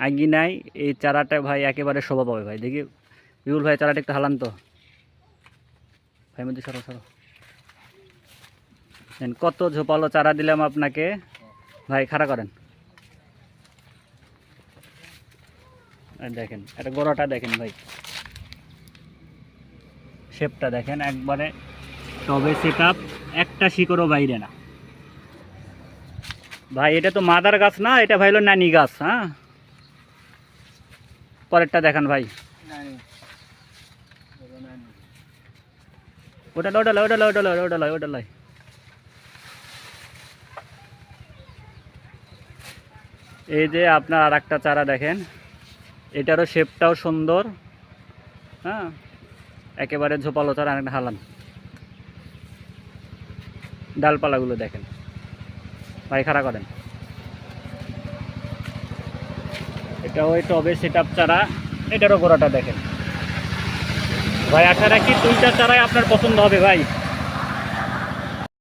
আগি নাই। এই চারাটা ভাই একেবারে শোভা পাবে ভাই। দেখি বিপুল ভাই চারাটা একটু হালান তো ভাই, মধ্যে সরো সরো। কত ঝোপালো চারা দিলাম আপনাকে ভাই, খাড়া করেন। দেখেন এটা গোড়াটা দেখেন ভাই, শেপটা দেখেন একবারে টবে সেট আপ, একটা শিকড়ও বাইরে না ভাই। এটা তো মাদার গাছ না, এটা ভাই হলো নানি গাছ। হ্যাঁ, পরেরটা দেখান ভাই। ওটা ওটা ওটা ওটা ওটা ওটা ওটা। এই যে আপনার আর একটা চারা দেখেন, এটারও শেপটাও সুন্দর। হ্যাঁ, একেবারে ঝোপালো চারা। একটা হালান, ডালপালাগুলো দেখেন ভাই, খাড়া করেন। এটা ওই টবে সেট আপ চারা, এটারও গোড়াটা দেখেন ভাই। আশা রাখি দুইটা চারাই আপনার পছন্দ হবে ভাই।